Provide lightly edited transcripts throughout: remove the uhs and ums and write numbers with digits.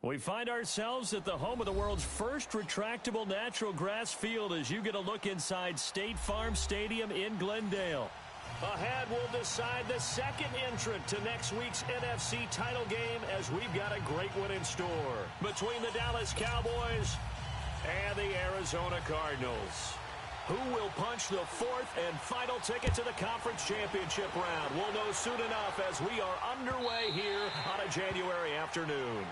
We find ourselves at the home of the world's first retractable natural grass field as you get a look inside State Farm Stadium in Glendale. Ahead, we'll decide the second entrant to next week's NFC title game as we've got a great one in store between the Dallas Cowboys and the Arizona Cardinals. Who will punch the fourth and final ticket to the conference championship round? We'll know soon enough as we are underway here on a January afternoon.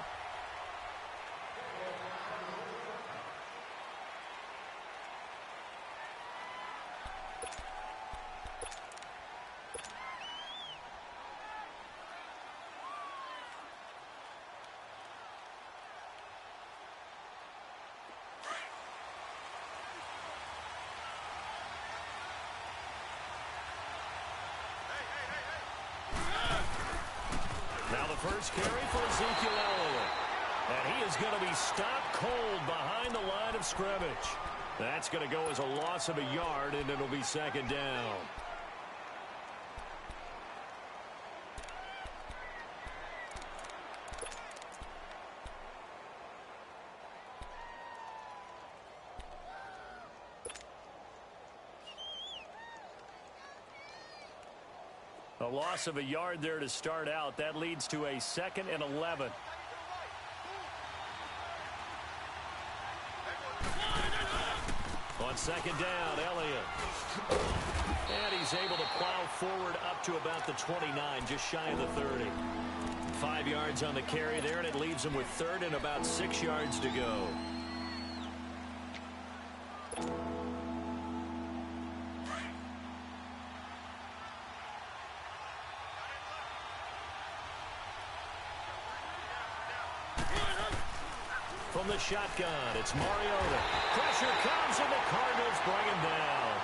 Now the first carry for Ezekiel Elliott. And he is going to be stopped cold behind the line of scrimmage. That's going to go as a loss of a yard, and it'll be second down. A loss of a yard there to start out. That leads to a 2nd and 11. On second down, Elliott. And he's able to plow forward up to about the 29, just shy of the 30. 5 yards on the carry there, and it leaves him with 3rd and about 6 yards to go. From the shotgun, it's Mariota. Pressure comes, and the Cardinals bring him down.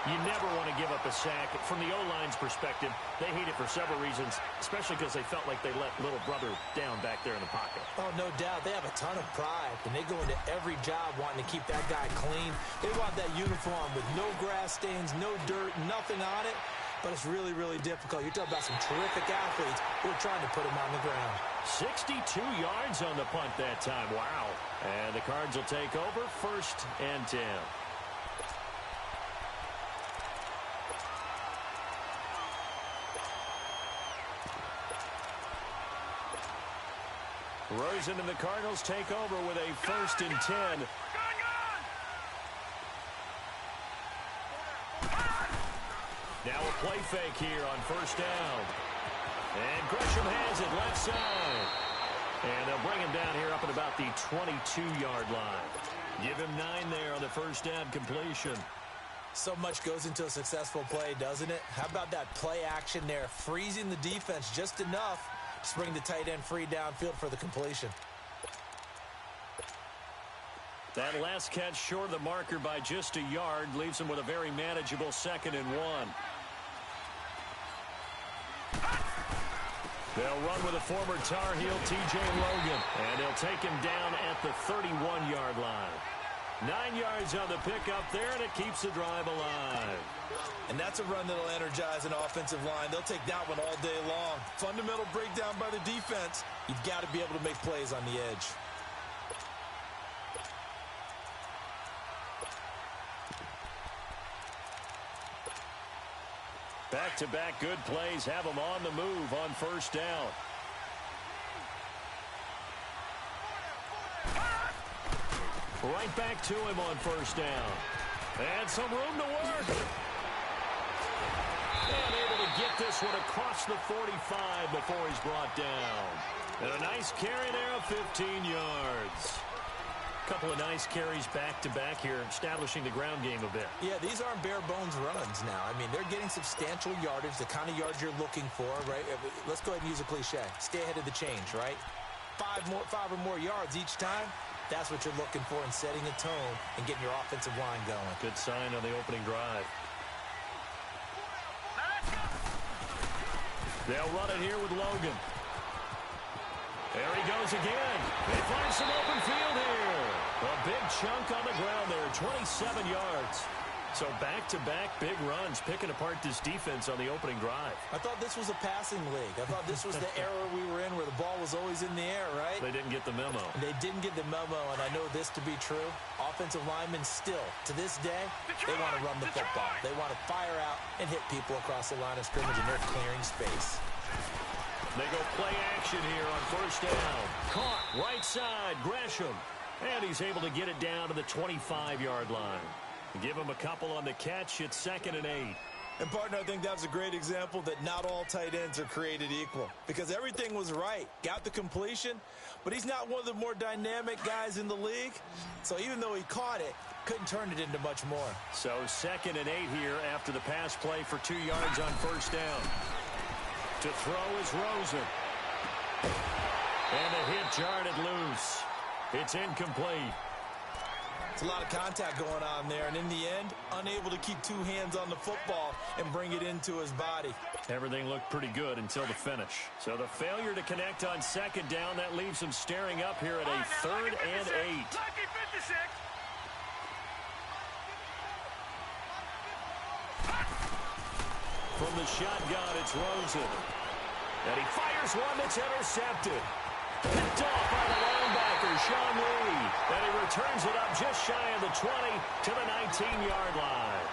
You never want to give up a sack. From the O-line's perspective, they hate it for several reasons, especially because they felt like they let little brother down back there in the pocket. Oh, no doubt. They have a ton of pride, and they go into every job wanting to keep that guy clean. They want that uniform with no grass stains, no dirt, nothing on it. But it's really, really difficult. You're talking about some terrific athletes who are trying to put him on the ground. 62 yards on the punt that time. Wow. And the Cards will take over 1st and 10. Rosen and the Cardinals take over with a 1st and 10. Now a play fake here on 1st down. And Gresham has it left side. And they'll bring him down here up at about the 22-yard line. Give him 9 there on the 1st down completion. So much goes into a successful play, doesn't it? How about that play action there, freezing the defense just enough to bring the tight end free downfield for the completion. That last catch short of the marker by just a yard leaves him with a very manageable 2nd and 1. They'll run with a former Tar Heel, T.J. Logan, and they'll take him down at the 31-yard line. 9 yards on the pickup there, and it keeps the drive alive. And that's a run that'll energize an offensive line. They'll take that one all day long. Fundamental breakdown by the defense. You've got to be able to make plays on the edge. Back-to-back good plays have them on the move on 1st down. Right back to him on 1st down. And some room to work. And able to get this one across the 45 before he's brought down. And a nice carry there of 15 yards. Couple of nice carries back-to-back here, establishing the ground game a bit. Yeah, these aren't bare-bones runs now. I mean, they're getting substantial yardage, the kind of yards you're looking for, right? Let's go ahead and use a cliche. Stay ahead of the change, right? 5 or more yards each time. That's what you're looking for in setting a tone and getting your offensive line going. Good sign on the opening drive. They'll run it here with Logan. There he goes again. They find some open field here. A big chunk on the ground there, 27 yards. So back-to-back big runs, picking apart this defense on the opening drive. I thought this was a passing league. I thought this was the era we were in trend where the ball was always in the air, right? They didn't get the memo. They didn't get the memo, and I know this to be true. Offensive linemen still, to this day, they want to run the football. They want to fire out and hit people across the line of scrimmage, and they're clearing space. They go play action here on first down. Caught right side, Gresham. And he's able to get it down to the 25-yard line. Give him a couple on the catch. It's 2nd and 8. And, partner, I think that was a great example that not all tight ends are created equal. Because everything was right. Got the completion, but he's not one of the more dynamic guys in the league. So even though he caught it, couldn't turn it into much more. So 2nd and 8 here after the pass play for 2 yards on first down. To throw is Rosen. And the hit jarred it loose. It's incomplete. It's a lot of contact going on there, and in the end, unable to keep 2 hands on the football and bring it into his body. Everything looked pretty good until the finish. So the failure to connect on 2nd down, that leaves him staring up here at a 3rd and 8. From the shotgun, it's Rosen. And he fires one that's intercepted. Picked off by the linebacker, Sean Lee. And he returns it up just shy of the 20 to the 19-yard line.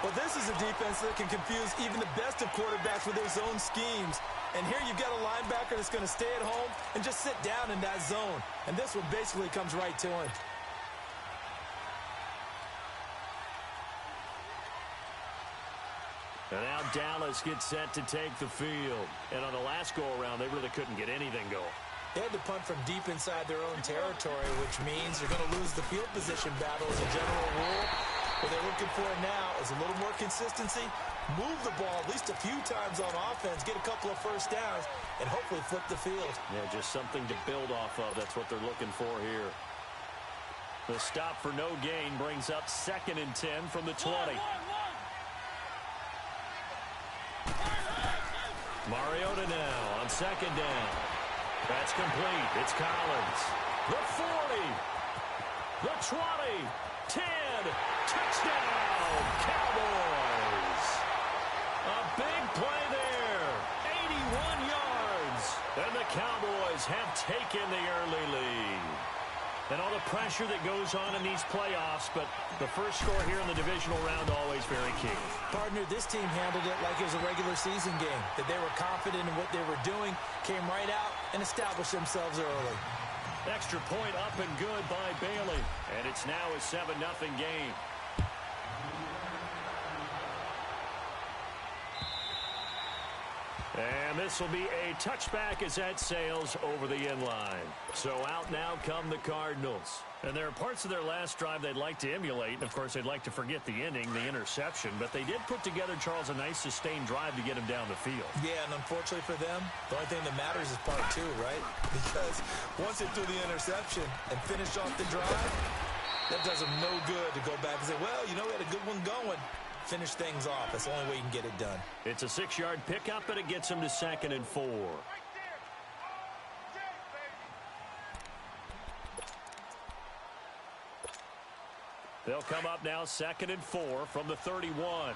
Well, this is a defense that can confuse even the best of quarterbacks with their zone schemes. And here you've got a linebacker that's going to stay at home and just sit down in that zone. And this one basically comes right to him. And now Dallas gets set to take the field. And on the last go-around, they really couldn't get anything going. They had to punt from deep inside their own territory, which means they're going to lose the field position battle as a general rule. What they're looking for now is a little more consistency, move the ball at least a few times on offense, get a couple of first downs, and hopefully flip the field. Yeah, just something to build off of. That's what they're looking for here. The stop for no gain brings up 2nd and 10 from the 20. Mariota now on 2nd down. That's complete. It's Collins. The 40. The 20. 10. Touchdown, Cowboys. A big play there. 81 yards. And the Cowboys have taken the early lead. And all the pressure that goes on in these playoffs, but the first score here in the divisional round always very key. Partner, this team handled it like it was a regular season game, that they were confident in what they were doing, came right out and established themselves early. Extra point up and good by Bailey, and it's now a 7-0 game. And this will be a touchback as that sails over the end line. So out now come the Cardinals. And there are parts of their last drive they'd like to emulate. And, of course, they'd like to forget the ending, the interception. But they did put together, Charles, a nice sustained drive to get him down the field. Yeah, and unfortunately for them, the only thing that matters is part 2, right? Because once they threw the interception and finished off the drive, that does them no good to go back and say, well, you know, we had a good one going. Finish things off. That's the only way you can get it done. It's a 6-yard pickup, and it gets him to 2nd and 4. They'll come up now 2nd and 4 from the 31.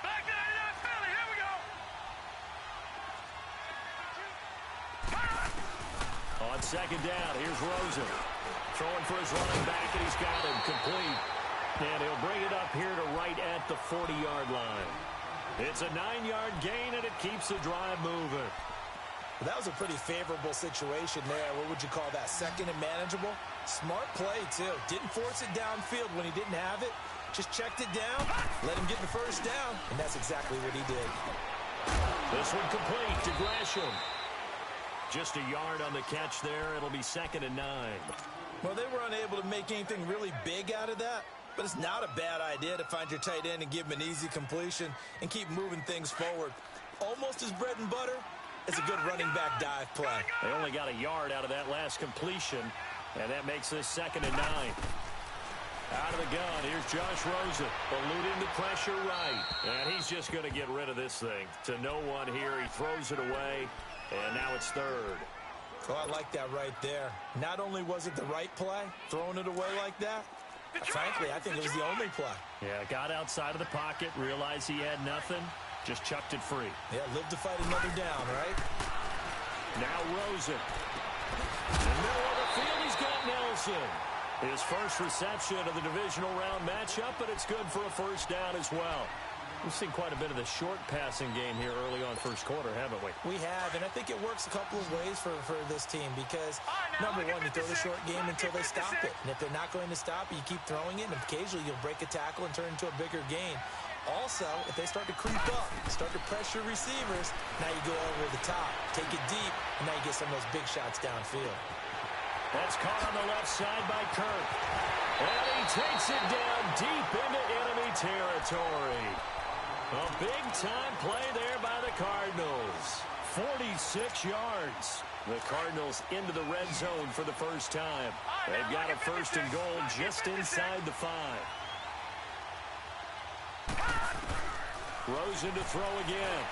Back to that penalty. Here we go. On 2nd down, here's Rosen. Throwing for his running back, and he's got him complete. And he'll bring it up here to right at the 40-yard line. It's a 9-yard gain, and it keeps the drive moving. That was a pretty favorable situation there. What would you call that? 2nd and manageable? Smart play, too. Didn't force it downfield when he didn't have it. Just checked it down, let him get the first down, and that's exactly what he did. This one complete to Gresham. Just a yard on the catch there. It'll be 2nd and 9. Well, they were unable to make anything really big out of that, but it's not a bad idea to find your tight end and give him an easy completion and keep moving things forward. Almost as bread and butter as a good running back dive play. They only got a yard out of that last completion, and that makes this 2nd and 9. Out of the gun, here's Josh Rosen, eluding the pressure right, and he's just going to get rid of this thing. To no one here, he throws it away, and now it's 3rd. Oh, I like that right there. Not only was it the right play, throwing it away like that, Frankly, I think it was the only play. Yeah, got outside of the pocket, realized he had nothing, just chucked it free. Yeah, live to fight another down, right? Now Rosen. In the middle of the field, he's got Nelson. His first reception of the divisional round matchup, but it's good for a first down as well. We've seen quite a bit of the short passing game here early on first quarter, haven't we? We have, and I think it works a couple of ways for this team because, number one, you throw the short game until they stop it. And if they're not going to stop it, you keep throwing it, and occasionally you'll break a tackle and turn it into a bigger gain. Also, if they start to creep up, start to pressure receivers, now you go over the top, take it deep, and now you get some of those big shots downfield. That's caught on the left side by Kirk. And he takes it down deep into enemy territory. A big-time play there by the Cardinals. 46 yards. The Cardinals into the red zone for the first time. They've got a first and goal just inside the 5. Rosen to throw again.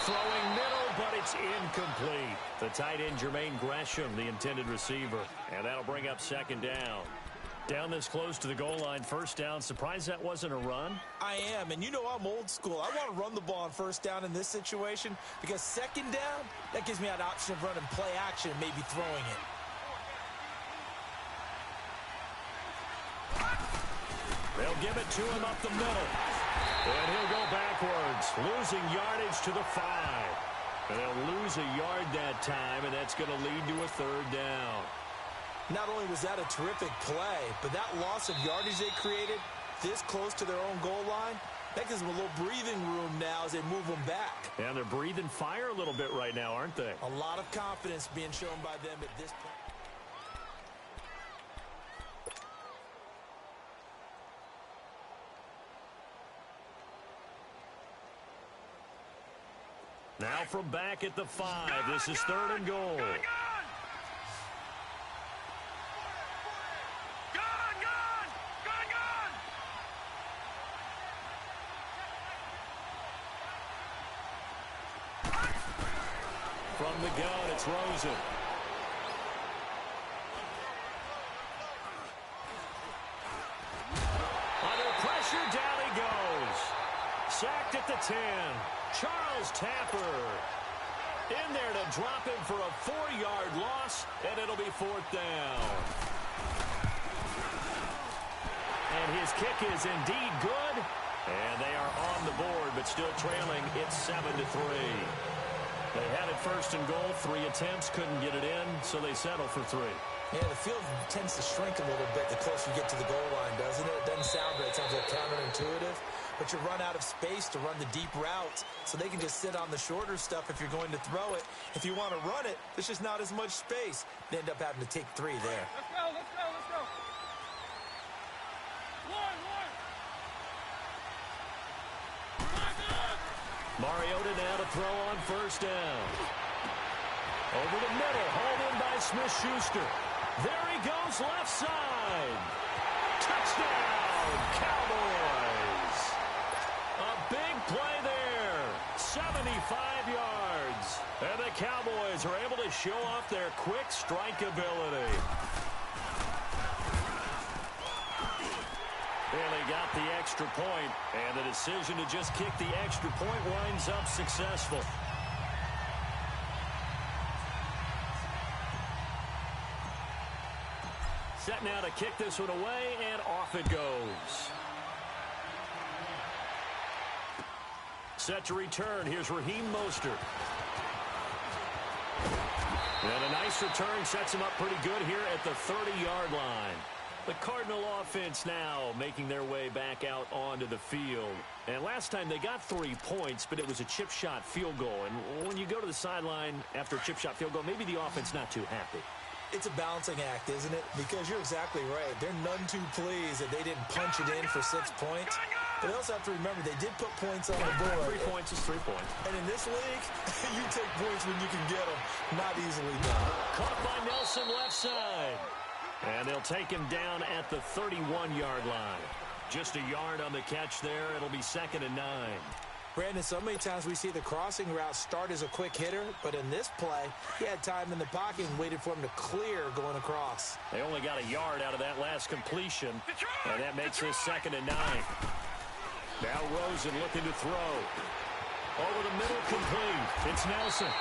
Throwing middle, but it's incomplete. The tight end, Jermaine Gresham, the intended receiver. And that'll bring up second down. Down this close to the goal line, first down. Surprised that wasn't a run? I am, and you know I'm old school. I want to run the ball on first down in this situation because second down, that gives me an option of running play action and maybe throwing it. They'll give it to him up the middle. And he'll go backwards, losing yardage to the 5. And they'll lose a yard that time, and that's going to lead to a third down. Not only was that a terrific play, but that loss of yardage they created this close to their own goal line, that gives them a little breathing room now as they move them back. And they're breathing fire a little bit right now, aren't they? A lot of confidence being shown by them at this point. Now from back at the 5, this is third and goal. From the gun, it's Rosen. Under pressure, down he goes. Sacked at the 10. Charles Tapper in there to drop him for a 4-yard loss, and it'll be fourth down. And his kick is indeed good, and they are on the board, but still trailing. It's 7-3. They had it first and goal, 3 attempts, couldn't get it in, so they settle for 3. Yeah, the field tends to shrink a little bit the closer you get to the goal line, doesn't it? It doesn't sound great. It sounds like counterintuitive. But you run out of space to run the deep routes, so they can just sit on the shorter stuff if you're going to throw it. If you want to run it, there's just not as much space. They end up having to take 3 there. Let's go, let's go, let's go. One. Mariota now to throw on first down. Over the middle, hauled in by Smith-Schuster. There he goes, left side. Touchdown, Cowboys. A big play there, 75 yards. And the Cowboys are able to show off their quick strike ability. And they got the extra point, and the decision to just kick the extra point winds up successful. Set now to kick this one away, and off it goes. Set to return. Here's Raheem Mostert. And a nice return sets him up pretty good here at the 30-yard line. The Cardinal offense now making their way back out onto the field. And last time they got 3 points, but it was a chip shot field goal. And when you go to the sideline after a chip shot field goal, maybe the offense not too happy. It's a balancing act, isn't it? Because you're exactly right. They're none too pleased that they didn't punch it in for 6 points. But they also have to remember they did put points on the board. 3 points is 3 points. And in this league, you take points when you can get them. Not easily done. Caught by Nelson left side. And they'll take him down at the 31-yard line. Just a yard on the catch there. It'll be 2nd and 9. Brandon, so many times we see the crossing route start as a quick hitter, but in this play, he had time in the pocket and waited for him to clear going across. They only got a yard out of that last completion, and that makes this 2nd and 9. Now Rosen looking to throw. Over the middle, complete. It's Nelson.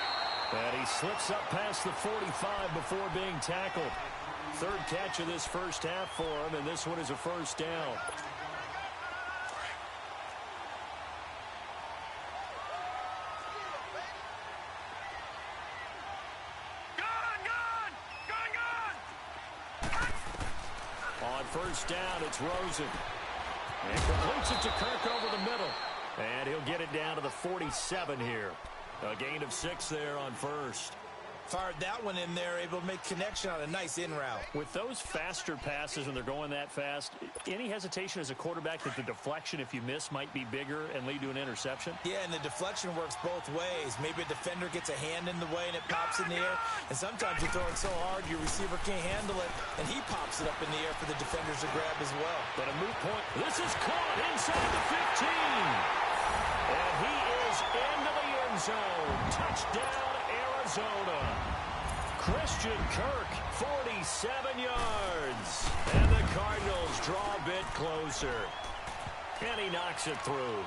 And he slips up past the 45 before being tackled. 3rd catch of this first half for him, and this one is a first down. On first down, it's Rosen. And completes it to Kirk over the middle. And he'll get it down to the 47 here. A gain of 6 there on first. Fired that one in there, able to make connection on a nice in route. With those faster passes when they're going that fast, any hesitation as a quarterback that the deflection, if you miss, might be bigger and lead to an interception? Yeah, and the deflection works both ways. Maybe a defender gets a hand in the way and it pops in the air. And sometimes you throw it so hard your receiver can't handle it, and he pops it up in the air for the defenders to grab as well. But a moot point. This is caught inside the 15. And he is into the end zone. Touchdown, Arizona. Christian Kirk, 47 yards. And the Cardinals draw a bit closer. And he knocks it through.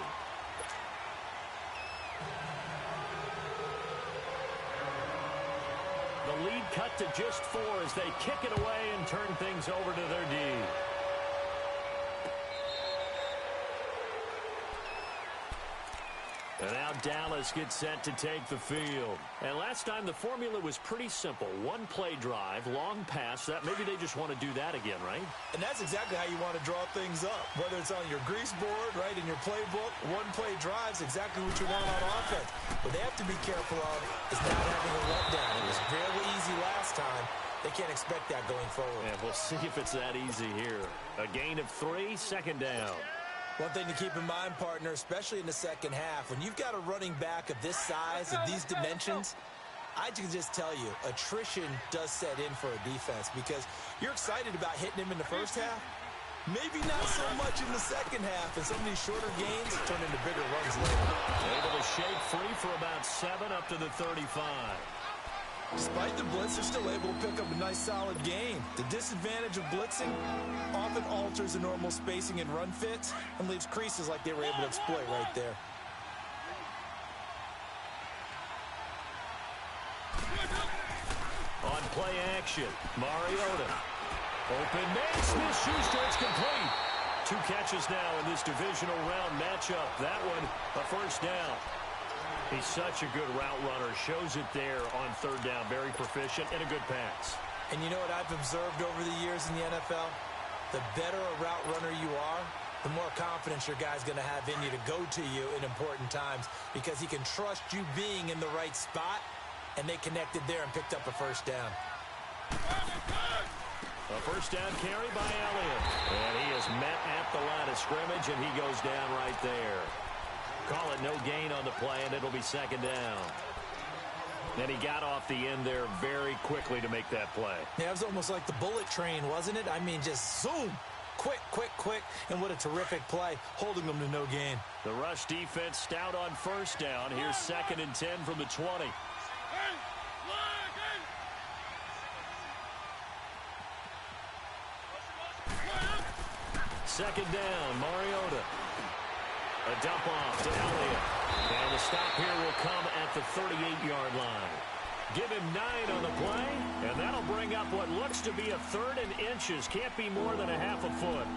The lead cut to just 4 as they kick it away and turn things over to their D. And now Dallas gets set to take the field. And last time the formula was pretty simple. 1 play drive, long pass. That maybe they just want to do that again, right? And that's exactly how you want to draw things up. Whether it's on your grease board, right, in your playbook, 1 play drive is exactly what you want on offense. What they have to be careful of is not having a letdown. It was fairly easy last time. They can't expect that going forward. And we'll see if it's that easy here. A gain of 3, 2nd down. One thing to keep in mind, partner, especially in the second half, when you've got a running back of this size, of these dimensions, I can just tell you, attrition does set in for a defense because you're excited about hitting him in the first half. Maybe not so much in the second half, and some of these shorter gains turn into bigger runs later. Able to shake free for about 7 up to the 35. Despite the blitz, they're still able to pick up a nice solid gain. The disadvantage of blitzing often alters the normal spacing and run fits and leaves creases like they were able to exploit right there. On play action, Mariota. Open man, Smith-Schuster, it's complete. 2 catches now in this divisional round matchup. That one, a first down. He's such a good route runner. Shows it there on 3rd down. Very proficient and a good pass. And you know what I've observed over the years in the NFL? The better a route runner you are, the more confidence your guy's going to have in you to go to you in important times because he can trust you being in the right spot, and they connected there and picked up a first down. A first down carry by Elliott. And he is met at the line of scrimmage, and he goes down right there. Call it no gain on the play, and it'll be 2nd down. And he got off the end there very quickly to make that play. Yeah, it was almost like the bullet train, wasn't it? I mean, just zoom. Quick, quick, quick. And what a terrific play, holding them to no gain. The rush defense stout on first down. Here's 2nd and 10 from the 20. Second down, Mariota. A dump off to Elliott. And the stop here will come at the 38-yard line. Give him 9 on the play, and that'll bring up what looks to be a 3rd and inches. Can't be more than a half a foot.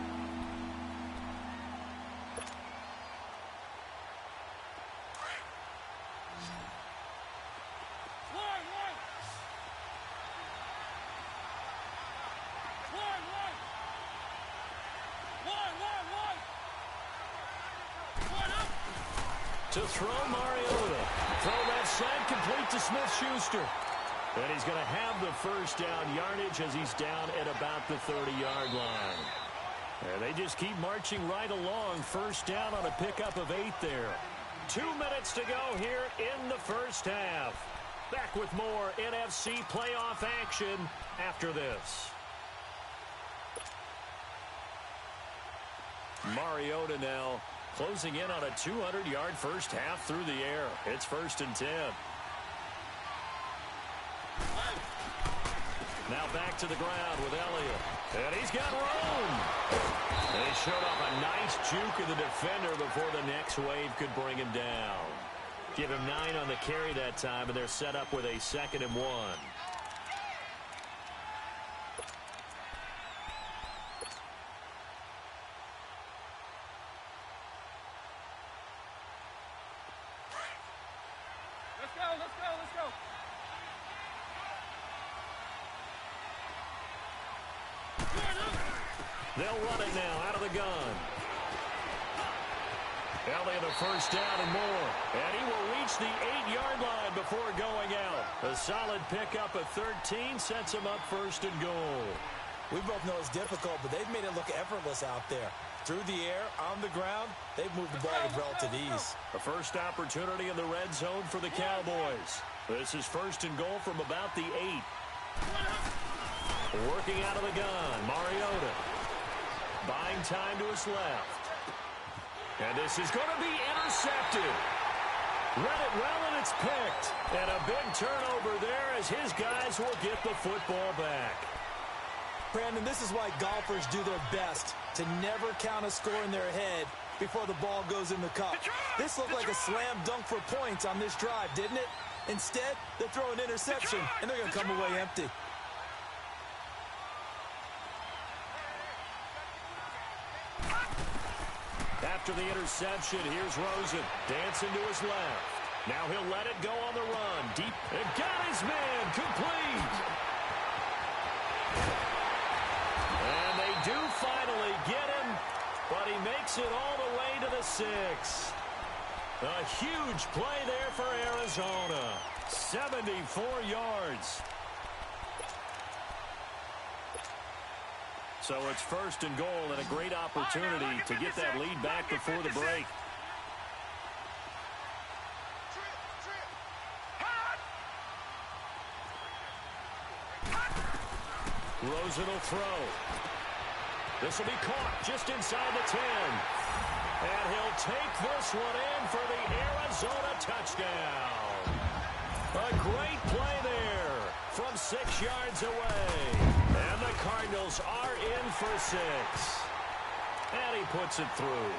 To throw Mariota. Throw that side complete to Smith-Schuster. And he's going to have the first down yardage as he's down at about the 30-yard line. And they just keep marching right along. First down on a pickup of 8 there. 2 minutes to go here in the first half. Back with more NFC playoff action after this. Mariota now closing in on a 200-yard first half through the air. It's 1st and 10. Now back to the ground with Elliott. And he's got room. They showed off a nice juke of the defender before the next wave could bring him down. Give him 9 on the carry that time, and they're set up with a 2nd and 1. Let's go. They'll run it now out of the gun. Elliott a first down and more. And he will reach the 8-yard line before going out. A solid pickup of 13 sets him up 1st and goal. We both know it's difficult, but they've made it look effortless out there. Through the air, on the ground, they've moved the ball with relative ease. A first opportunity in the red zone for the Cowboys. This is 1st and goal from about the 8. Working out of the gun, Mariota. Buying time to his left. And this is going to be intercepted. Read it well, and it's picked. And a big turnover there as his guys will get the football back. Brandon, this is why golfers do their best to never count a score in their head before the ball goes in the cup. This looked like a slam dunk for points on this drive, didn't it? Instead, they throw an interception, and they're going to come away empty. After the interception, here's Rosen. Dancing to his left. Now he'll let it go on the run. Deep. And got his man. Complete. And they do finally get him, but he makes it all the way to the 6. A huge play there for Arizona. 74 yards. So it's 1st and goal and a great opportunity to get that lead back before the break. Rosen will throw. This will be caught just inside the 10. And he'll take this one in for the Arizona touchdown. A great play there from 6 yards away. And the Cardinals are in for 6. And he puts it through.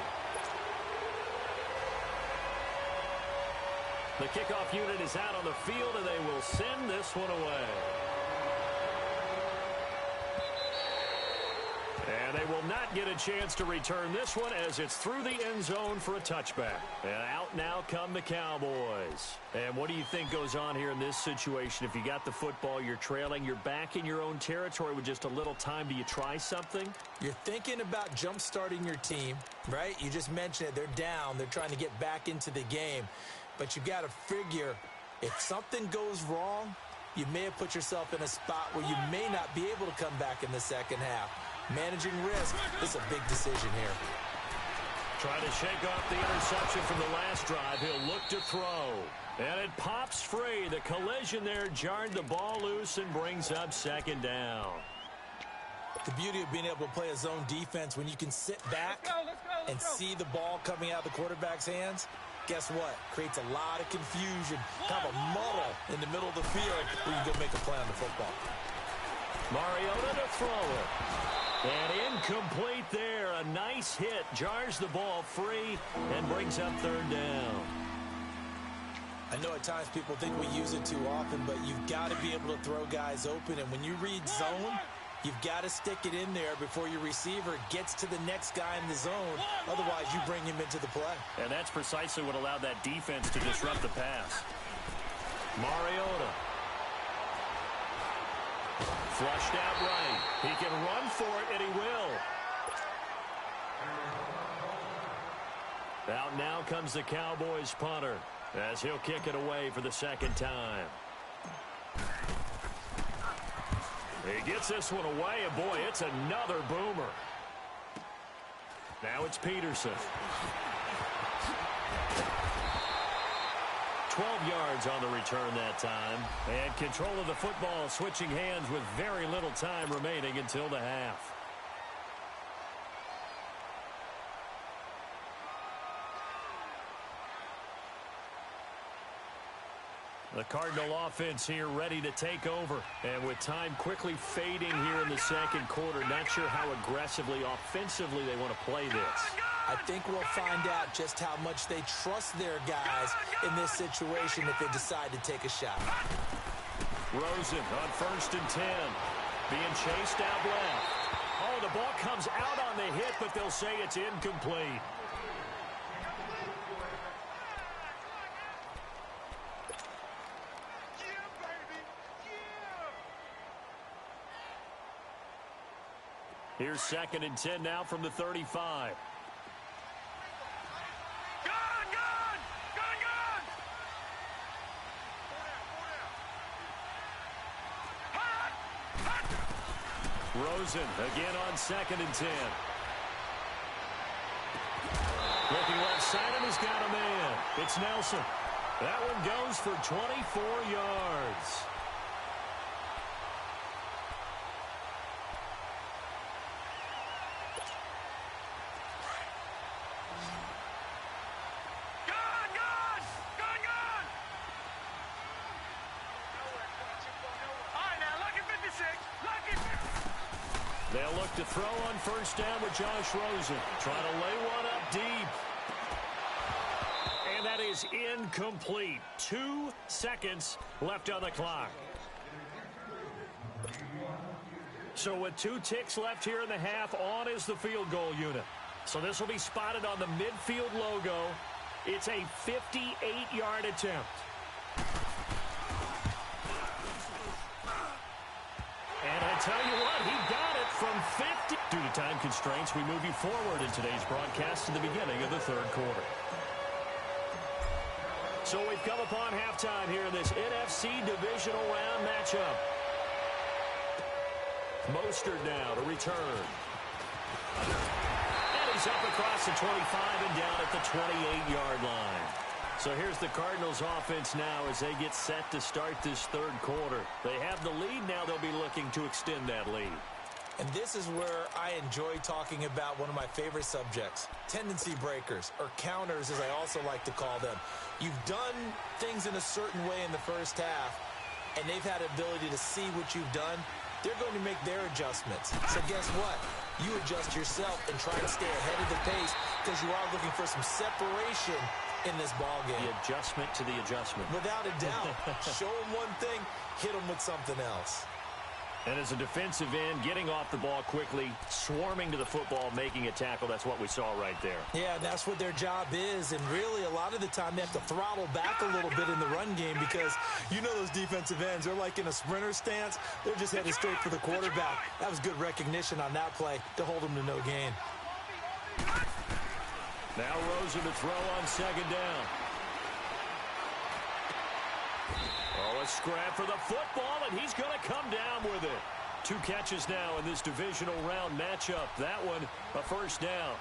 The kickoff unit is out on the field, and they will send this one away. And they will not get a chance to return this one as it's through the end zone for a touchback. And out now come the Cowboys. And what do you think goes on here in this situation? If you got the football, you're trailing, you're back in your own territory with just a little time. Do you try something? You're thinking about jump-starting your team, right? You just mentioned it. They're down. They're trying to get back into the game. But you've got to figure if something goes wrong, you may have put yourself in a spot where you may not be able to come back in the second half. Managing risk is a big decision here. Trying to shake off the interception from the last drive. He'll look to throw. And it pops free. The collision there jarred the ball loose and brings up 2nd down. The beauty of being able to play a zone defense when you can sit back and see the ball coming out of the quarterback's hands, guess what? Creates a lot of confusion, kind of a muddle in the middle of the field where you can go make a play on the football. Mariota to throw it. And incomplete there. A nice hit. Jars the ball free and brings up 3rd down. I know at times people think we use it too often, but you've got to be able to throw guys open. And when you read zone, you've got to stick it in there before your receiver gets to the next guy in the zone. Otherwise, you bring him into the play. And that's precisely what allowed that defense to disrupt the pass. Mariota. Flushed out right. He can run for it, and he will. Out now comes the Cowboys punter as he'll kick it away for the 2nd time. He gets this one away, and boy, it's another boomer. Now it's Peterson. 12 yards on the return that time. And control of the football switching hands with very little time remaining until the half. The Cardinal offense here ready to take over. And with time quickly fading here in the second quarter, not sure how aggressively, offensively they want to play this. I think we'll find out just how much they trust their guys in this situation if they decide to take a shot. Rosen on 1st and 10. Being chased out left. Oh, the ball comes out on the hit, but they'll say it's incomplete. Here's 2nd and 10 now from the 35. Rosen again on 2nd and 10. Looking left side and he's got a man. It's Nelson. That one goes for 24 yards. They'll look to throw on 1st down with Josh Rosen. Trying to lay one up deep. And that is incomplete. 2 seconds left on the clock. So with 2 ticks left here in the half, on is the field goal unit. So this will be spotted on the midfield logo. It's a 58-yard attempt. And I tell you what, he got it from 50. Due to time constraints, we move you forward in today's broadcast to the beginning of the 3rd quarter. So we've come upon halftime here in this NFC divisional round matchup. Mostert now to return. And he's up across the 25 and down at the 28-yard line. So here's the Cardinals offense now as they get set to start this 3rd quarter. They have the lead now. They'll be looking to extend that lead. And this is where I enjoy talking about one of my favorite subjects, tendency breakers, or counters as I also like to call them. You've done things in a certain way in the first half, and they've had the ability to see what you've done. They're going to make their adjustments. So guess what? You adjust yourself and try to stay ahead of the pace because you are looking for some separation in this ball game. The adjustment to the adjustment. Without a doubt. Show them one thing, hit them with something else. And as a defensive end, getting off the ball quickly, swarming to the football, making a tackle, that's what we saw right there. Yeah, that's what their job is. And really, a lot of the time, they have to throttle back a little bit in the run game because you know those defensive ends, they're like in a sprinter stance. They're just headed straight for the quarterback. That was good recognition on that play to hold them to no gain. Now Rosen to throw on 2nd down. Oh, a scrap for the football, and he's going to come down with it. 2 catches now in this divisional round matchup. That one, a 1st down.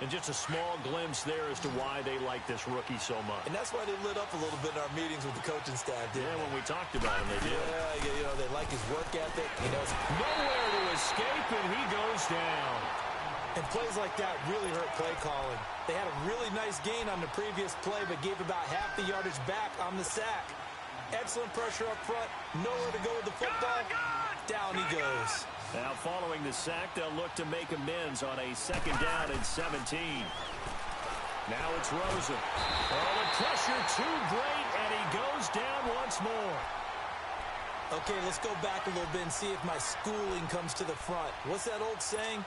And just a small glimpse there as to why they like this rookie so much. And that's why they lit up a little bit in our meetings with the coaching staff, didn't they? When we talked about him, they did. Yeah, you know, they like his work ethic. He knows nowhere to escape, and he goes down. And plays like that really hurt play calling. They had a really nice gain on the previous play, but gave about half the yardage back on the sack. Excellent pressure up front. Nowhere to go with the football. Down he goes. Now following the sack, they'll look to make amends on a 2nd down and 17. Now it's Rosen. Oh, the pressure too great, and he goes down once more. Okay, let's go back a little bit and see if my schooling comes to the front. What's that old saying?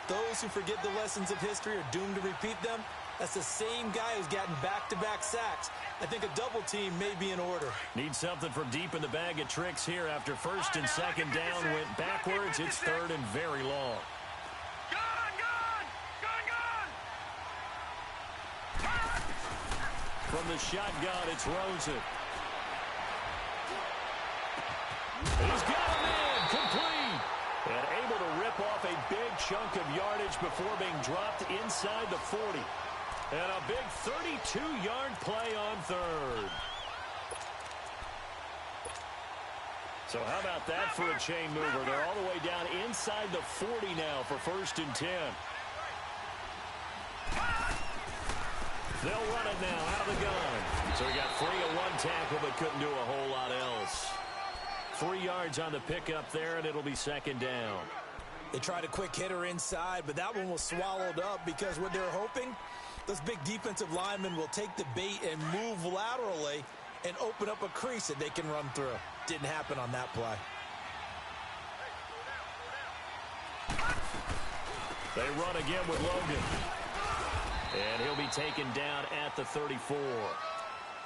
Those who forget the lessons of history are doomed to repeat them. That's the same guy who's gotten back-to-back sacks. I think a double team may be in order. Need something from deep in the bag of tricks here after 1st and 2nd down went backwards. It's 3rd and very long. From the shotgun, it's Rosen. He's got a man, complete. And able to rip off a big chunk of yardage before being dropped inside the 40. And a big 32-yard play on 3rd. So how about that for a chain mover? They're all the way down inside the 40 now for 1st and 10. They'll run it now out of the gun. So he got free of one tackle but couldn't do a whole lot else. 3 yards on the pickup there, and it'll be second down. They tried a quick hitter inside, but that one was swallowed up because what they're hoping, those big defensive linemen will take the bait and move laterally and open up a crease that they can run through. Didn't happen on that play. They run again with Logan. And he'll be taken down at the 34.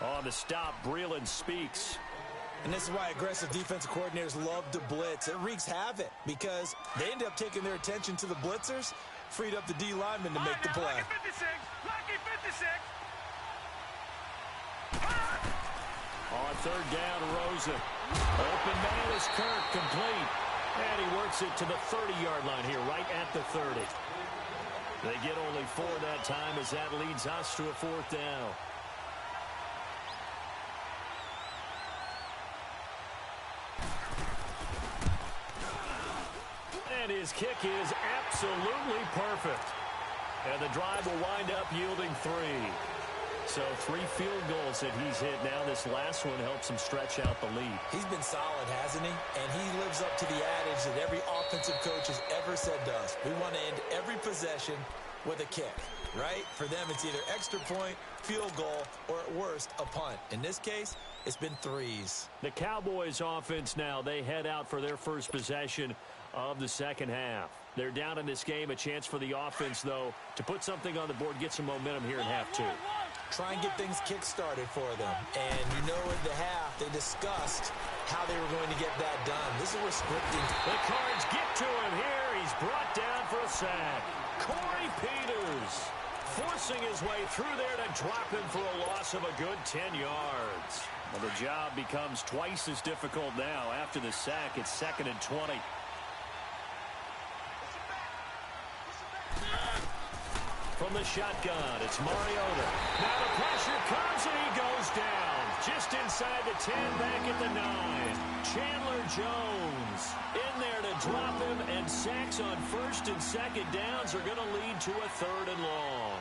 On the stop, Breeland speaks. And this is why aggressive defensive coordinators love to blitz. It wreaks havoc because they end up taking their attention to the blitzers, freed up the D lineman to make the play. Lucky 56. Lucky 56. On third down, Rosen. Open man is Kirk, complete. And he works it to the 30-yard line here, right at the 30. They get only 4 that time as that leads us to a 4th down. And his kick is absolutely perfect. And the drive will wind up yielding 3. So 3 field goals that he's hit now. This last one helps him stretch out the lead. He's been solid, hasn't he? And he lives up to the adage that every offensive coach has ever said to us. We want to end every possession with a kick, right? For them, it's either extra point, field goal, or at worst, a punt. In this case, it's been 3s. The Cowboys offense now, they head out for their first possession of the second half. They're down in this game. A chance for the offense, though, to put something on the board, get some momentum here in half 2. Try and get things kick-started for them. And you know at the half, they discussed how they were going to get that done. This is where scripting. The Cards get to him here. He's brought down for a sack. Corey Peters forcing his way through there to drop him for a loss of a good 10 yards. Well, the job becomes twice as difficult now. After the sack, it's 2nd and 20. From the shotgun, it's Mariota. Now the pressure comes and he goes down. Just inside the 10, back at the 9. Chandler Jones in there to drop him, and sacks on 1st and 2nd downs are going to lead to a 3rd and long.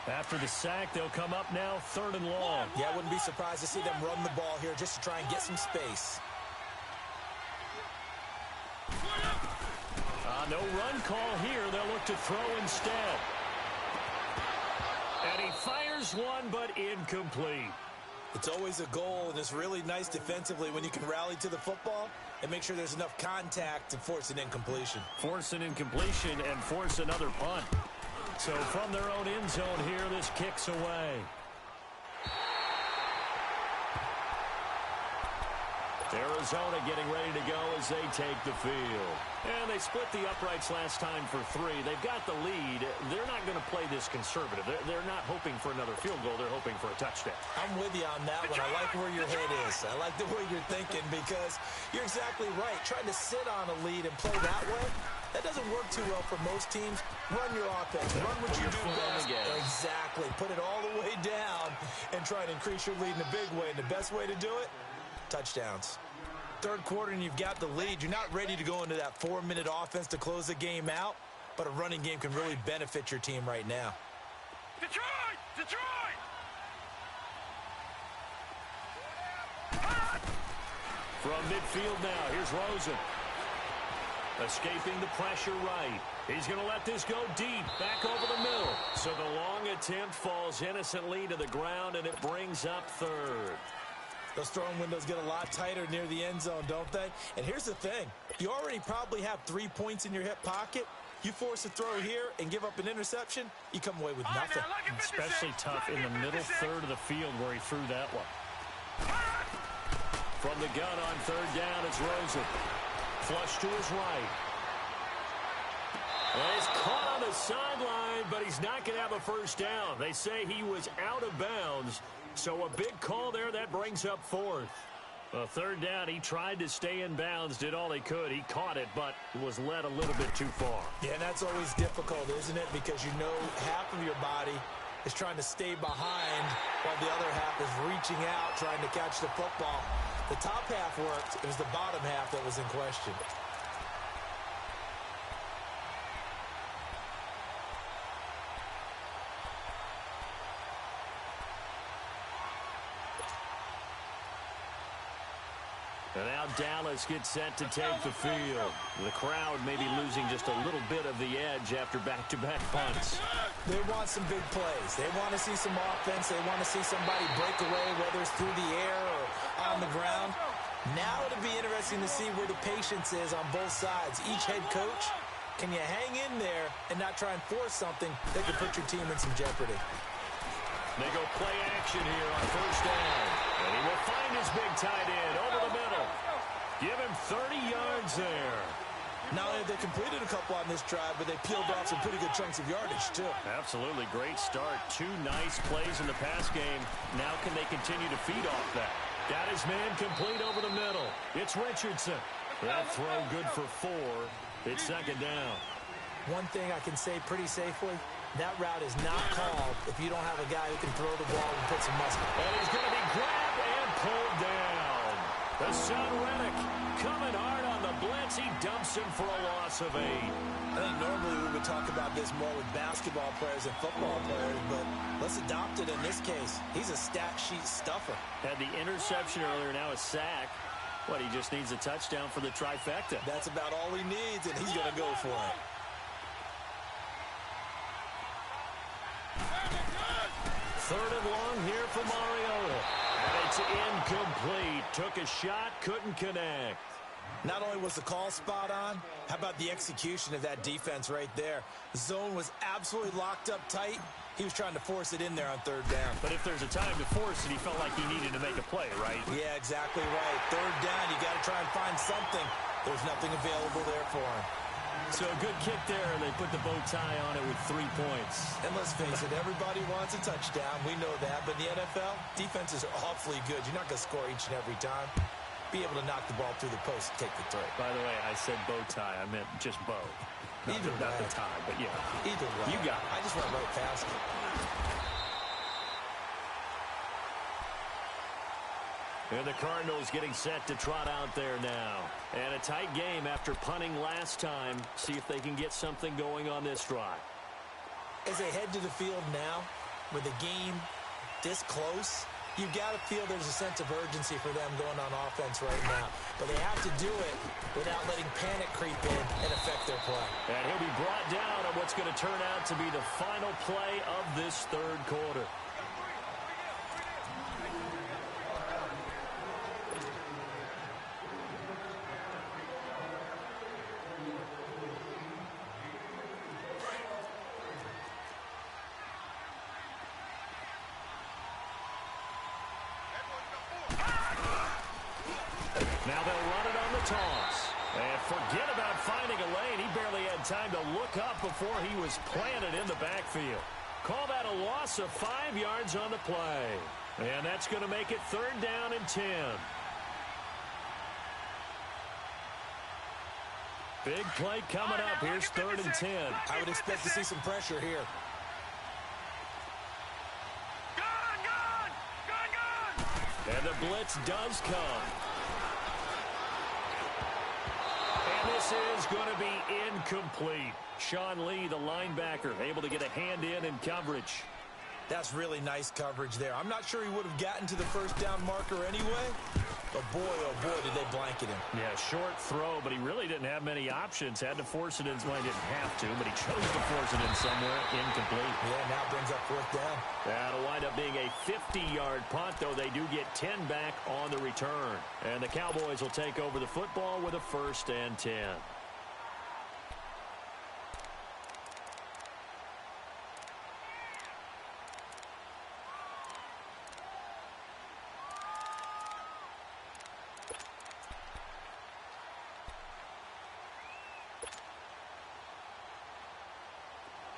After the sack, they'll come up now 3rd and long. Yeah, I wouldn't be surprised to see them run the ball here just to try and get some space. No run call here. They'll look to throw instead. And he fires one, but incomplete. It's always a goal, and it's really nice defensively when you can rally to the football and make sure there's enough contact to force an incompletion. Force an incompletion and force another punt. So from their own end zone here, this kicks away. Arizona getting ready to go as they take the field. And they split the uprights last time for 3. They've got the lead. They're not going to play this conservative. They're not hoping for another field goal. They're hoping for a touchdown. I'm with you on that one. I like where your head is. I like the way you're thinking because you're exactly right. Trying to sit on a lead and play that way, that doesn't work too well for most teams. Run your offense. Run what you do best. Exactly. Put it all the way down and try and increase your lead in a big way. And the best way to do it, touchdowns. 3rd quarter and you've got the lead. You're not ready to go into that 4-minute offense to close the game out, but a running game can really benefit your team right now. Detroit! Detroit! From midfield now, here's Rosen. Escaping the pressure right. He's going to let this go deep, back over the middle. So the long attempt falls innocently to the ground, and it brings up 3rd. Those throwing windows get a lot tighter near the end zone, don't they? And here's the thing. You already probably have 3 points in your hip pocket. You force a throw here and give up an interception, you come away with nothing. Especially tough in the middle 3rd of the field where he threw that one. From the gun on 3rd down, it's Rosen. Flush to his right. Well, he's caught on the sideline, but he's not going to have a first down. They say he was out of bounds. So a big call there. That brings up 4th. 3rd down, he tried to stay in bounds, did all he could. He caught it, but was led a little bit too far. Yeah, and that's always difficult, isn't it? Because you know half of your body is trying to stay behind while the other half is reaching out, trying to catch the football. The top half worked. It was the bottom half that was in question. And now Dallas gets set to take the field. The crowd may be losing just a little bit of the edge after back-to-back punts. They want some big plays. They want to see some offense. They want to see somebody break away, whether it's through the air or on the ground. Now it'll be interesting to see where the patience is on both sides. Each head coach, can you hang in there and not try and force something that could put your team in some jeopardy? They go play action here on first down. And he will find his big tight end over the middle. Give him 30 yards there. Not only have they completed a couple on this drive, but they peeled off some pretty good chunks of yardage, too. Absolutely. Great start. 2 nice plays in the pass game. Now can they continue to feed off that? Got his man complete over the middle. It's Richardson. That throw good for 4. It's second down. One thing I can say pretty safely, that route is not called if you don't have a guy who can throw the ball and put some muscle. And he's going to be grabbed and pulled down. The son Reddick coming hard on the blitz. He dumps him for a loss of 8. I think normally we would talk about this more with basketball players and football players, but let's adopt it in this case. He's a stat sheet stuffer. Had the interception earlier, now a sack. What, he just needs a touchdown for the trifecta. That's about all he needs, and he's going to go for it. Third and long here for Mariota. And it's incomplete. Took a shot, couldn't connect. Not only was the call spot on, how about the execution of that defense right there? The zone was absolutely locked up tight. He was trying to force it in there on third down. But if there's a time to force it, he felt like he needed to make a play, right? Yeah, exactly right. Third down, you got to try and find something. There's nothing available there for him. So a good kick there, and they put the bow tie on it with 3 points. And let's face it, everybody wants a touchdown. We know that. But in the NFL, defenses are awfully good. You're not going to score each and every time. Be able to knock the ball through the post and take the throw. By the way, I said bow tie. I meant just bow. Not the tie, but yeah. Either way. You got it. I just went right past it. And the Cardinals getting set to trot out there now. And a tight game after punting last time. See if they can get something going on this drive. As they head to the field now, with the game this close, you've got to feel there's a sense of urgency for them going on offense right now. But they have to do it without letting panic creep in and affect their play. And he'll be brought down on what's going to turn out to be the final play of this third quarter. Now they'll run it on the toss. And forget about finding a lane. He barely had time to look up before he was planted in the backfield. Call that a loss of 5 yards on the play. And that's going to make it third down and 10. Big play coming up. Here's third and 10. I would expect to see some pressure here. And the blitz does come. And this is going to be incomplete. Sean Lee, the linebacker, able to get a hand in coverage. That's really nice coverage there. I'm not sure he would have gotten to the first down marker anyway, but boy, oh boy, did they blanket him. Yeah, short throw, but he really didn't have many options. Had to force it in. Well, he didn't have to, but he chose to force it in somewhere. Incomplete. Yeah, now brings up fourth down. That'll wind up being a 50-yard punt, though they do get 10 back on the return. And the Cowboys will take over the football with a first and 10.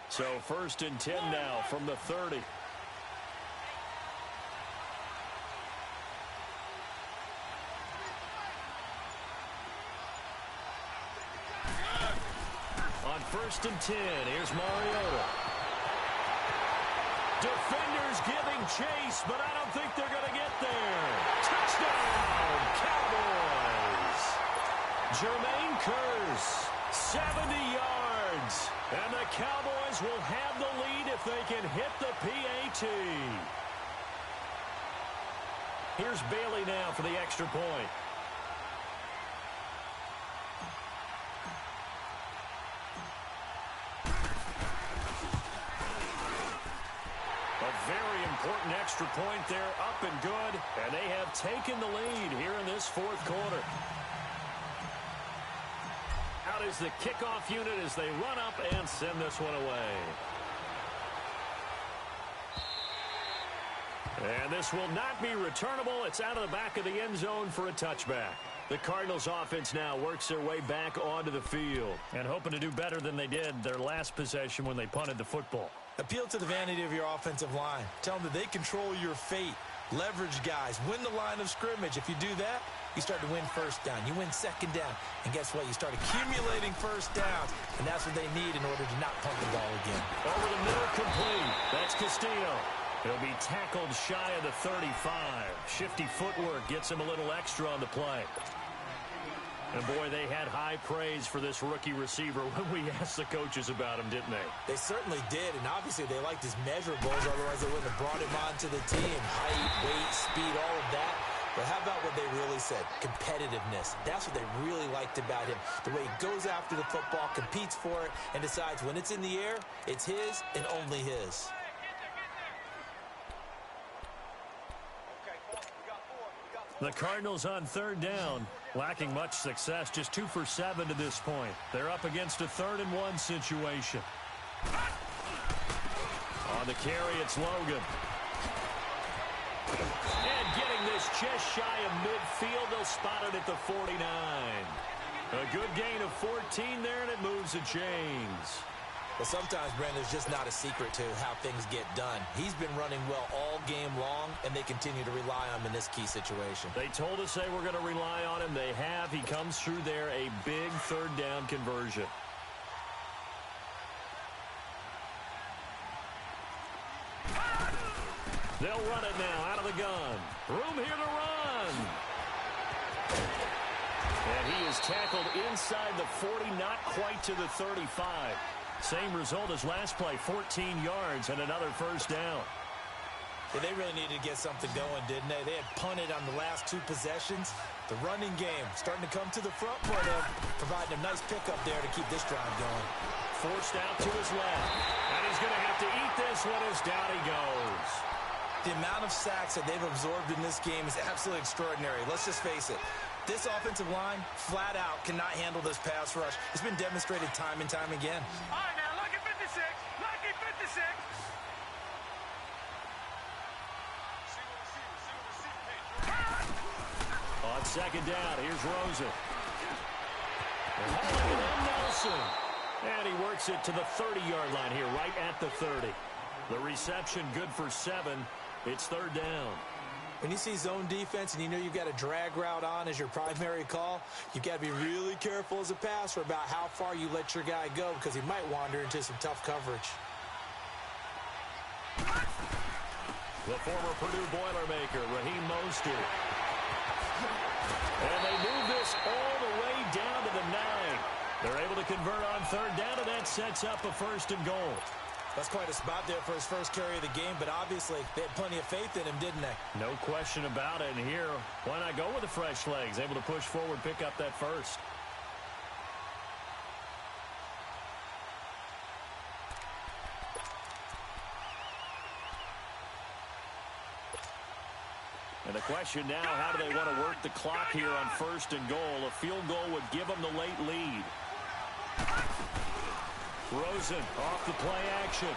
So first and 10 now from the 30. On first and 10, here's Mariota. Defenders giving chase, but I don't think they're going to get there. Touchdown, Cowboys. Jermaine Kearse, 70 yards. And the Cowboys will have the lead if they can hit the PAT. Here's Bailey now for the extra point. Very important extra point there, up and good. And they have taken the lead here in this fourth quarter. Out is the kickoff unit as they run up and send this one away. And this will not be returnable. It's out of the back of the end zone for a touchback. The Cardinals offense now works their way back onto the field and hoping to do better than they did their last possession when they punted the football. Appeal to the vanity of your offensive line. Tell them that they control your fate. Leverage guys. Win the line of scrimmage. If you do that, you start to win first down. You win second down. And guess what? You start accumulating first downs. And that's what they need in order to not punt the ball again. Over the middle, complete. That's Castillo. He'll be tackled shy of the 35. Shifty footwork gets him a little extra on the play. And, boy, they had high praise for this rookie receiver when we asked the coaches about him, didn't they? They certainly did, and obviously they liked his measurables, otherwise they wouldn't have brought him onto the team. Height, weight, speed, all of that. But how about what they really said? Competitiveness. That's what they really liked about him. The way he goes after the football, competes for it, and decides when it's in the air, it's his and only his. The Cardinals on third down, lacking much success, just 2 for 7 to this point. They're up against a 3rd-and-1 situation. On the carry, it's Logan. And getting this just shy of midfield, they'll spot it at the 49. A good gain of 14 there, and it moves the chains. Well, sometimes, Brandon, there's just not a secret to how things get done. He's been running well all game long, and they continue to rely on him in this key situation. They told us they were going to rely on him. They have. He comes through there, a big 3rd down conversion. They'll run it now out of the gun. Room here to run. And he is tackled inside the 40, not quite to the 35. Same result as last play, 14 yards and another 1st down. Yeah, they really needed to get something going, didn't they? They had punted on the last 2 possessions. The running game starting to come to the front for them, providing a nice pickup there to keep this drive going. Forced out to his left. And he's going to have to eat this one as down he goes. The amount of sacks that they've absorbed in this game is absolutely extraordinary. Let's just face it. This offensive line, flat out, cannot handle this pass rush. It's been demonstrated time and time again. All right, now, lucky 56. Lucky 56. On 2nd down, here's Rosen. And Nelson. And he works it to the 30-yard line here, right at the 30. The reception good for 7. It's 3rd down. When you see zone defense and you know you've got a drag route on as your primary call, you've got to be really careful as a passer about how far you let your guy go because he might wander into some tough coverage. The former Purdue Boilermaker, Raheem Mostert. And they move this all the way down to the 9. They're able to convert on 3rd down, and that sets up a 1st and goal. That's quite a spot there for his first carry of the game, but obviously they had plenty of faith in him, didn't they? No question about it. And here, why not go with the fresh legs? Able to push forward, pick up that 1st. And the question now, how do they want to work the clock here on 1st and goal? A field goal would give them the late lead. Rosen off the play action.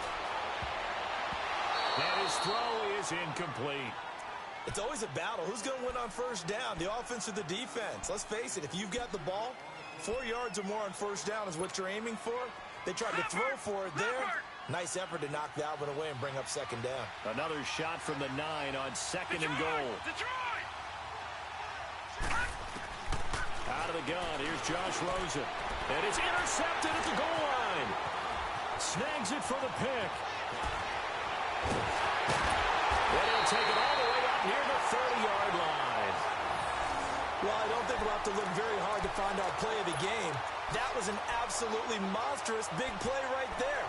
And his throw is incomplete. It's always a battle. Who's going to win on 1st down, the offense or the defense? Let's face it, if you've got the ball, 4 yards or more on 1st down is what you're aiming for. They tried to throw for it there. Nice effort to knock that one away and bring up 2nd down. Another shot from the 9 on 2nd and goal. Out of the gun, here's Josh Rosen. And it's intercepted at the goal line. Snags it for the pick. Well, he'll take it all the way up near the 30-yard line. Well, I don't think we'll have to look very hard to find our play of the game. That was an absolutely monstrous big play right there.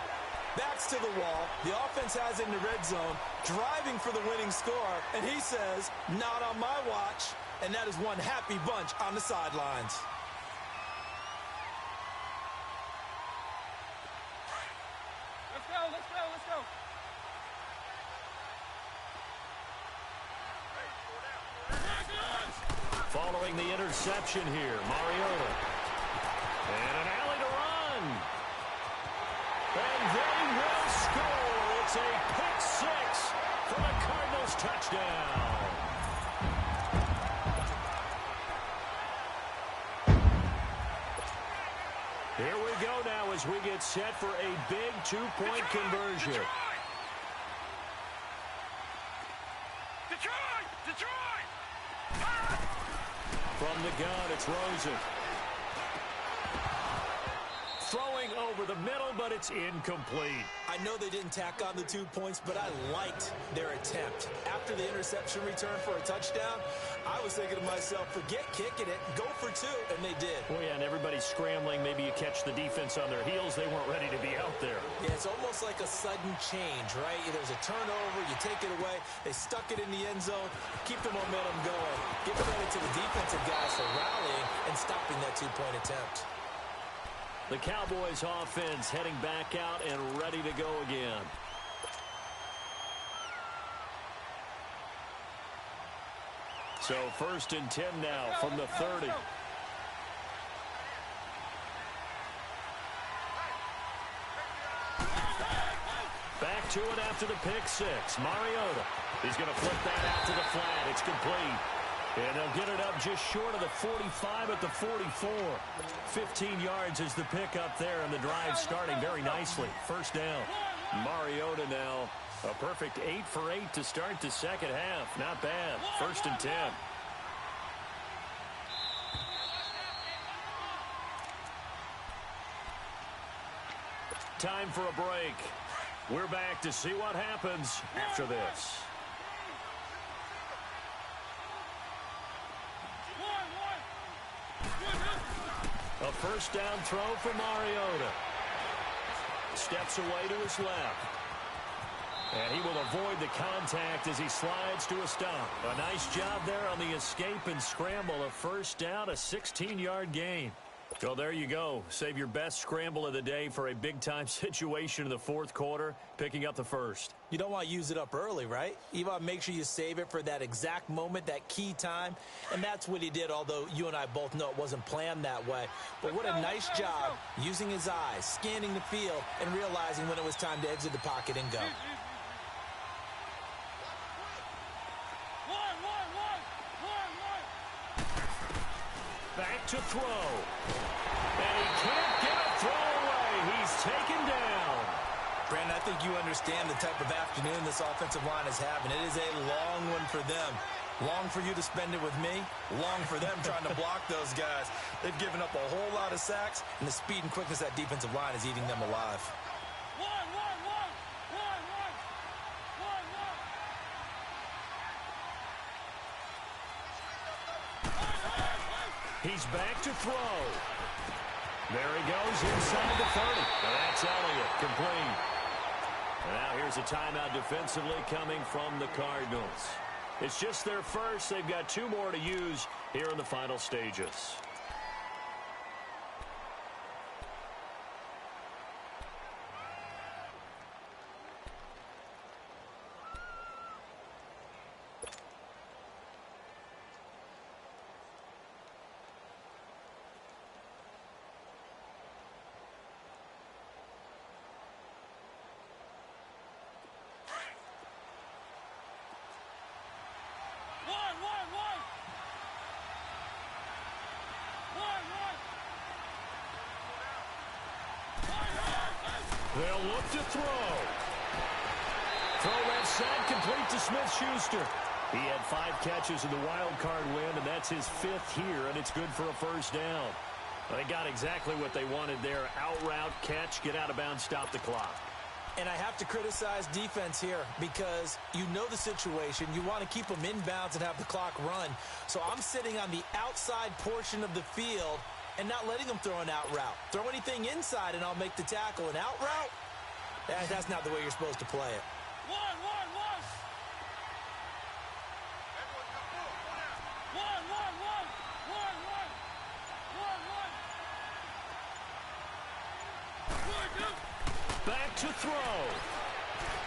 Backs to the wall. The offense has it in the red zone, driving for the winning score. And he says, not on my watch. And that is one happy bunch on the sidelines. Let's go, let's go, let's go. following the interception here. Mariota. And an alley to run. And they will score. It's a pick six for the Cardinals touchdown. Here we go now as we get set for a big two-point conversion. Detroit! From the gun, it's Rosen. Throwing over the middle, but it's incomplete. I know they didn't tack on the 2 points, but I liked their attempt. After the interception return for a touchdown, I was thinking to myself, forget kicking it, go for two, and they did. Oh, yeah, and everybody's scrambling. Maybe you catch the defense on their heels. They weren't ready to be out there. Yeah, it's almost like a sudden change, right? There's a turnover, you take it away. They stuck it in the end zone. Keep the momentum going. Give credit to the defensive guys for rallying and stopping that two-point attempt. The Cowboys offense heading back out and ready to go again. So 1st and 10 now from the 30. Back to it after the pick six. Mariota. He's going to flip that out to the flat. It's complete. And they'll get it up just short of the 45 at the 44. 15 yards is the pickup there, and the drive starting very nicely. First down. Mariota now. A perfect 8 for 8 to start the second half. Not bad. 1st and 10. Time for a break. We're back to see what happens after this. A first down throw for Mariota. Steps away to his left. And he will avoid the contact as he slides to a stop. A nice job there on the escape and scramble. A first down, a 16-yard gain. So there you go. Save your best scramble of the day for a big-time situation in the fourth quarter, picking up the first. You don't want to use it up early, right? You want to make sure you save it for that exact moment, that key time. And that's what he did, although you and I both know it wasn't planned that way. But what a nice job using his eyes, scanning the field, and realizing when it was time to exit the pocket and go. Back to throw. And he can't get a throw away. He's taken down. Brandon, I think you understand the type of afternoon this offensive line is having. It is a long one for them. Long for you to spend it with me. Long for them trying to block those guys. They've given up a whole lot of sacks, and the speed and quickness of that defensive line is eating them alive. He's back to throw. There he goes inside the 30. And that's Elliott, complete. And now here's a timeout defensively coming from the Cardinals. It's just their first. They've got 2 more to use here in the final stages. They'll look to throw. Throw left side, complete to Smith-Schuster. He had 5 catches in the wild card win, and that's his 5th here, and it's good for a first down. They got exactly what they wanted there. Out route, catch, get out of bounds, stop the clock. And I have to criticize defense here because you know the situation. You want to keep them in bounds and have the clock run. So I'm sitting on the outside portion of the field and not letting them throw an out route. Throw anything inside and I'll make the tackle. An out route? That's not the way you're supposed to play it. Back to throw.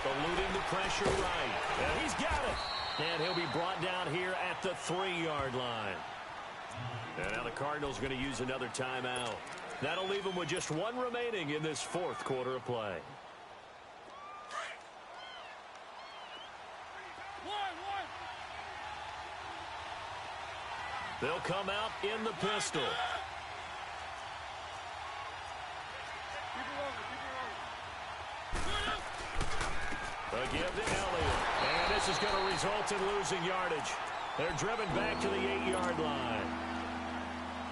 Eluding the pressure right. And he's got it. And he'll be brought down here at the 3-yard line. And now the Cardinals going to use another timeout. That'll leave them with just one remaining in this fourth quarter of play. They'll come out in the pistol. A give to Elliott. And this is going to result in losing yardage. They're driven back to the 8-yard line.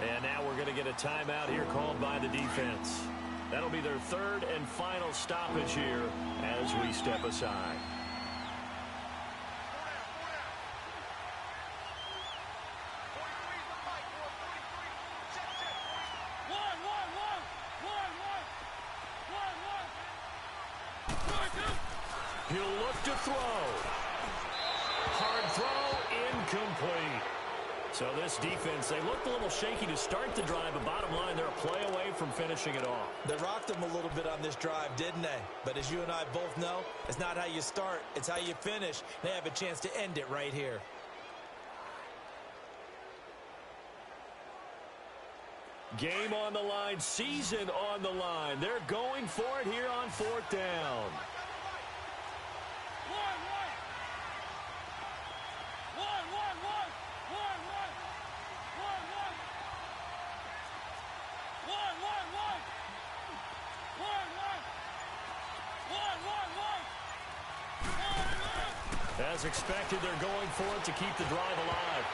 And now we're going to get a timeout here called by the defense. That'll be their third and final stoppage here as we step aside. He'll look to throw. Hard throw, incomplete. So this defense, they looked a little shaky to start the drive, but bottom line, they're a play away from finishing it off. They rocked them a little bit on this drive, didn't they? But as you and I both know, it's not how you start, it's how you finish. They have a chance to end it right here. Game on the line, season on the line. They're going for it here on fourth down. As expected, they're going for it to keep the drive alive.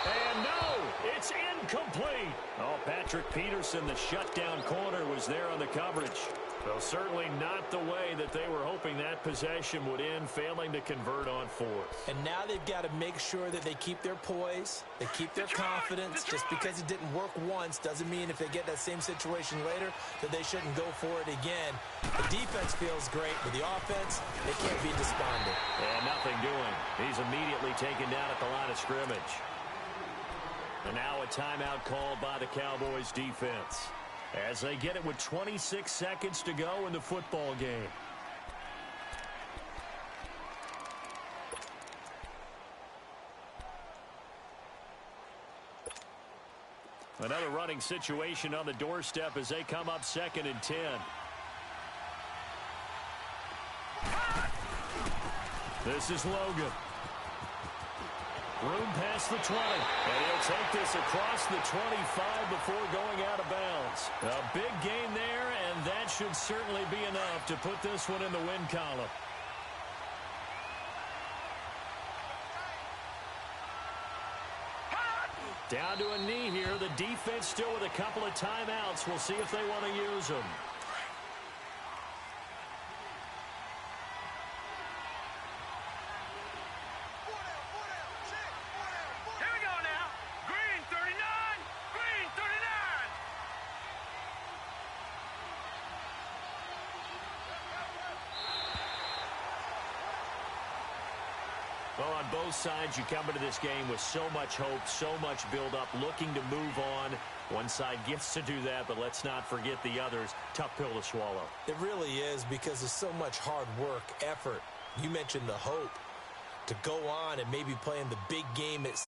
And no, it's incomplete. Oh, Patrick Peterson, the shutdown corner, was there on the coverage. Well, certainly not the way that they were hoping that possession would end, failing to convert on fourth. And now they've got to make sure that they keep their poise, they keep their confidence. Just because it didn't work once doesn't mean if they get that same situation later that they shouldn't go for it again. The defense feels great, but the offense, they can't be despondent. And nothing doing. He's immediately taken down at the line of scrimmage. And now a timeout called by the Cowboys defense as they get it with 26 seconds to go in the football game. Another running situation on the doorstep as they come up 2nd and 10. This is Logan. Room past the 20. And he'll take this across the 25 before going out of bounds. A big gain there, and that should certainly be enough to put this one in the win column. Down to a knee here. The defense still with a couple of timeouts. We'll see if they want to use them. Well, on both sides, you come into this game with so much hope, so much build-up, looking to move on. One side gets to do that, but let's not forget the others. Tough pill to swallow. It really is, because there's so much hard work, effort. You mentioned the hope to go on and maybe play in the big game at